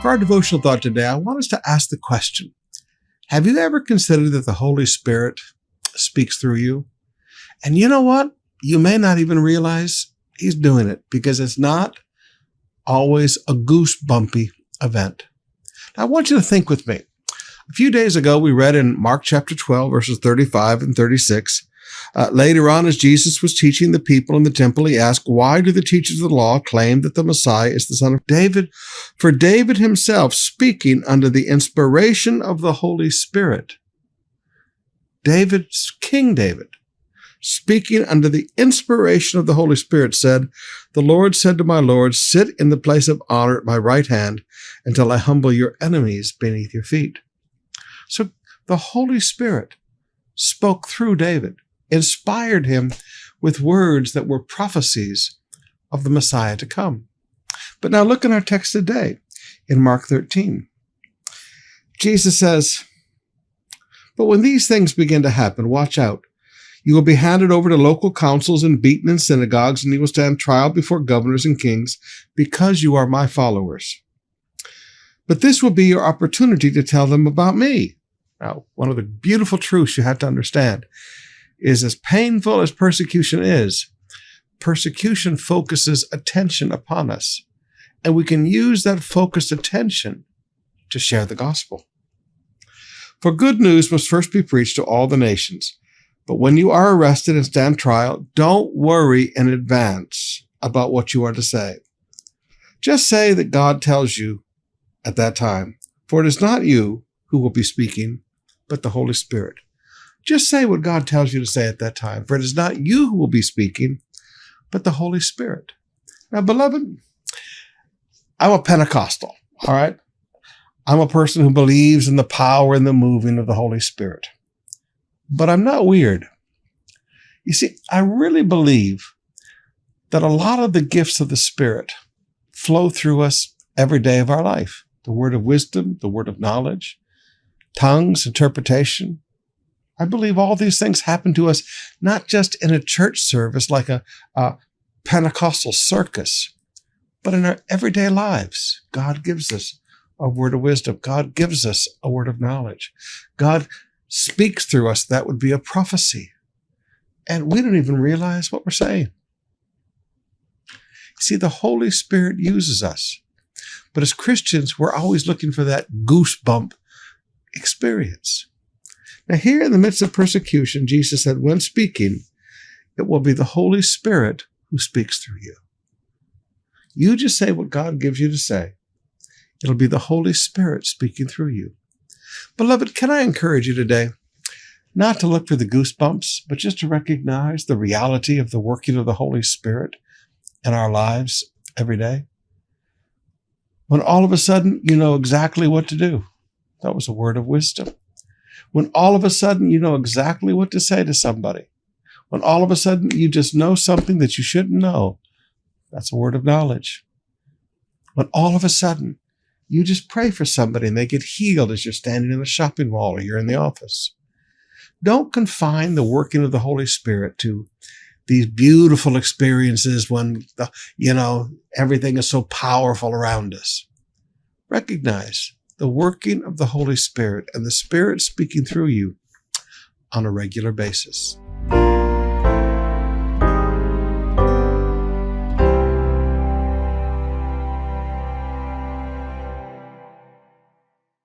For our devotional thought today, I want us to ask the question, have you ever considered that the Holy Spirit speaks through you? And you know what? You may not even realize he's doing it because it's not always a goosebumpy event. Now, I want you to think with me. A few days ago, we read in Mark chapter 12, verses 35 and 36. Later on, as Jesus was teaching the people in the temple, he asked, why do the teachers of the law claim that the Messiah is the son of David? For David himself, speaking under the inspiration of the Holy Spirit, King David, speaking under the inspiration of the Holy Spirit, said, the Lord said to my Lord, sit in the place of honor at my right hand until I humble your enemies beneath your feet. So the Holy Spirit spoke through David, inspired him with words that were prophecies of the Messiah to come. But now look in our text today in Mark 13. Jesus says, but when these things begin to happen, watch out. You will be handed over to local councils and beaten in synagogues, and you will stand trial before governors and kings because you are my followers. But this will be your opportunity to tell them about me. Now, one of the beautiful truths you have to understand is as painful as persecution is, persecution focuses attention upon us, and we can use that focused attention to share the gospel. For good news must first be preached to all the nations. But when you are arrested and stand trial, don't worry in advance about what you are to say. Just say that God tells you at that time, for it is not you who will be speaking, but the Holy Spirit. Just say what God tells you to say at that time, for it is not you who will be speaking, but the Holy Spirit. Now, beloved, I'm a Pentecostal, all right? I'm a person who believes in the power and the moving of the Holy Spirit. But I'm not weird. You see, I really believe that a lot of the gifts of the Spirit flow through us every day of our life. The word of wisdom, the word of knowledge, tongues, interpretation. I believe all these things happen to us, not just in a church service like a Pentecostal circus, but in our everyday lives. God gives us a word of wisdom. God gives us a word of knowledge. God speaks through us. That would be a prophecy. And we don't even realize what we're saying. You see, the Holy Spirit uses us. But as Christians, we're always looking for that goosebump experience. Now, here in the midst of persecution, Jesus said, when speaking, it will be the Holy Spirit who speaks through you. You just say what God gives you to say. It'll be the Holy Spirit speaking through you. Beloved, can I encourage you today not to look for the goosebumps, but just to recognize the reality of the working of the Holy Spirit in our lives every day? When all of a sudden you know exactly what to do. That was a word of wisdom. When all of a sudden you know exactly what to say to somebody. When all of a sudden you just know something that you shouldn't know. That's a word of knowledge. When all of a sudden you just pray for somebody and they get healed as you're standing in the shopping mall or you're in the office. Don't confine the working of the Holy Spirit to these beautiful experiences when, everything is so powerful around us. Recognize the working of the Holy Spirit and the Spirit speaking through you on a regular basis.